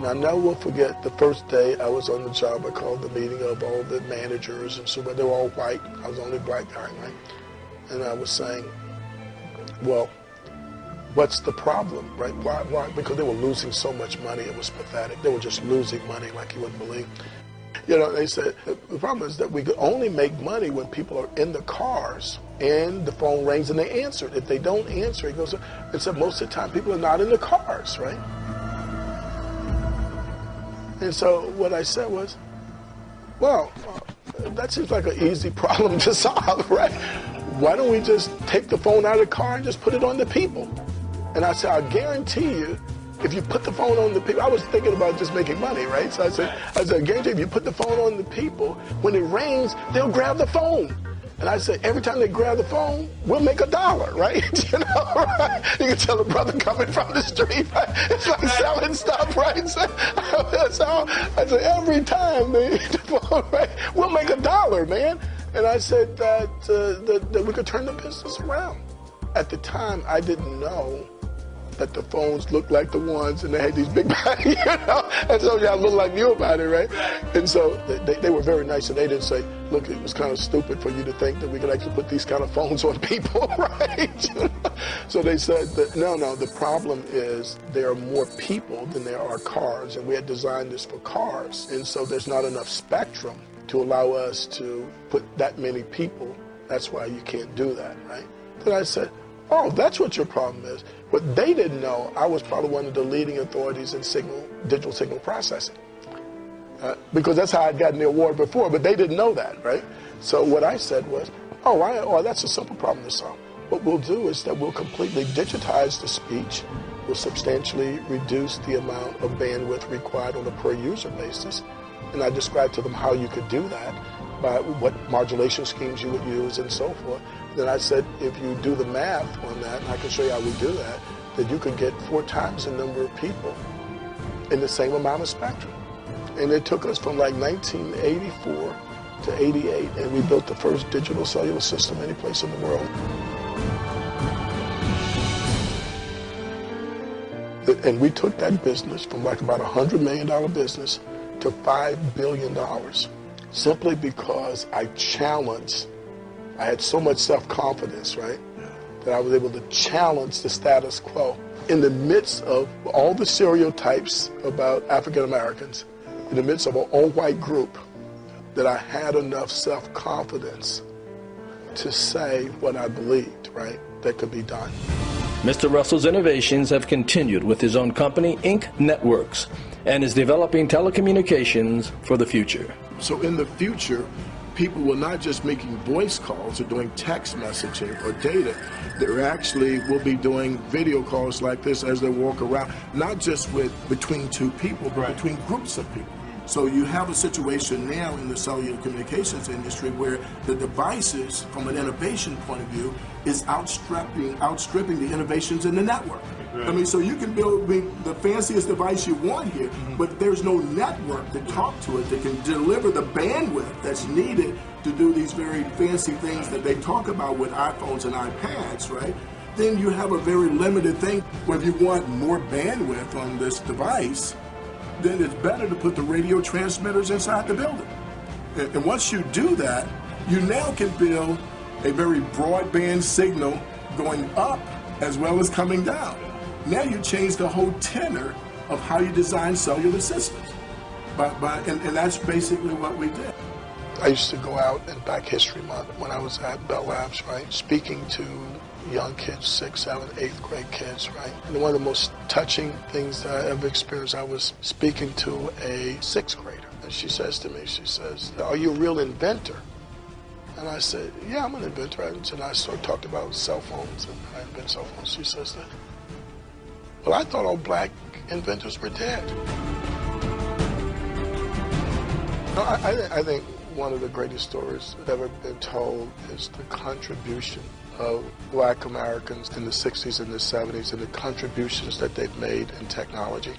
And I never will forget the first day I was on the job. I called the meeting of all the managers and so, but they were all white. I was the only black guy, right? And I was saying, well, what's the problem, right? Why? Because they were losing so much money, it was pathetic. They were just losing money like you wouldn't believe. You know, they said, the problem is that we could only make money when people are in the cars and the phone rings and they answer it. If they don't answer, it goes, and so most of the time people are not in the cars, right? And so what I said was, well, that seems like an easy problem to solve, right? Why don't we just take the phone out of the car and just put it on the people? And I said, I guarantee you, if you put the phone on the people, I was thinking about just making money, right? So I said, I guarantee you, if you put the phone on the people, when it rings, they'll grab the phone. And I said, every time they grab the phone, we'll make $1, right? You know, right? You can tell a brother coming from the street, right? It's like selling stuff, right? So I said, every time they hit the phone, right, we'll make $1, man. And I said that we could turn the business around. At the time, I didn't know that the phones looked like the ones and they had these big bodies, you know, and so y'all look like you about it, right? And so they were very nice, and they didn't say, look, it was kind of stupid for you to think that we could actually put these kind of phones on people, right? So they said that, no, the problem is there are more people than there are cars, and we had designed this for cars, and so there's not enough spectrum to allow us to put that many people. That's why you can't do that, right? Then I said, oh, that's what your problem is. What they didn't know, I was probably one of the leading authorities in digital signal processing. Because that's how I'd gotten the award before, but they didn't know that, right? So what I said was, oh, that's a simple problem to solve. What we'll do is that we'll completely digitize the speech. We'll substantially reduce the amount of bandwidth required on a per user basis. And I described to them how you could do that, by what modulation schemes you would use and so forth. Then I said, if you do the math on that, and I can show you how we do that, that you could get 4 times the number of people in the same amount of spectrum. And it took us from like 1984 to 88, and we built the first digital cellular system any place in the world. And we took that business from like about $100 million business to $5 billion, simply because I had so much self-confidence, right, that I was able to challenge the status quo. In the midst of all the stereotypes about African Americans, in the midst of an all-white group, that I had enough self-confidence to say what I believed, right, that could be done. Mr. Russell's innovations have continued with his own company, Inc. Networks, and is developing telecommunications for the future. So in the future, people will not just making voice calls or doing text messaging or data. They actually will be doing video calls like this as they walk around, not just between 2 people, but between groups of people. So you have a situation now in the cellular communications industry where the devices, from an innovation point of view, is outstripping the innovations in the network. I mean, so you can build the fanciest device you want here, but there's no network to talk to it that can deliver the bandwidth that's needed to do these very fancy things that they talk about with iPhones and iPads, right? Then you have a very limited thing where if you want more bandwidth on this device, then it's better to put the radio transmitters inside the building. And once you do that, you now can build a very broadband signal going up as well as coming down. Now you change the whole tenor of how you design cellular systems. And that's basically what we did. I used to go out in Black History Month when I was at Bell Labs, right, speaking to young kids, 6th, 7th, 8th grade kids, right? And one of the most touching things that I ever experienced, I was speaking to a 6th grader, and she says to me, she says, "Are you a real inventor?" And I said, "Yeah, I'm an inventor." And I sort of talked about cell phones, and I invent cell phones. She says that, "Well, I thought all black inventors were dead." No, I think one of the greatest stories that ever been told is the contribution of black Americans in the 60s and the 70s and the contributions that they've made in technology.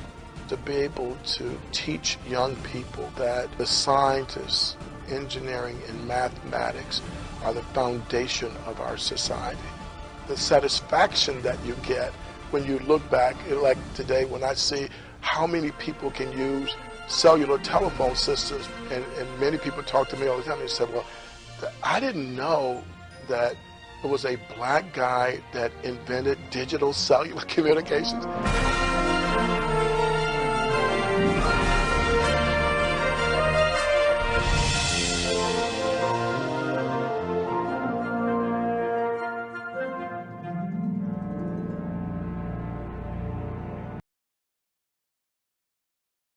To be able to teach young people that the scientists, engineering, and mathematics are the foundation of our society. The satisfaction that you get when you look back, like today when I see how many people can use cellular telephone systems. And many people talk to me all the time and say, well, I didn't know that it was a black guy that invented digital cellular communications.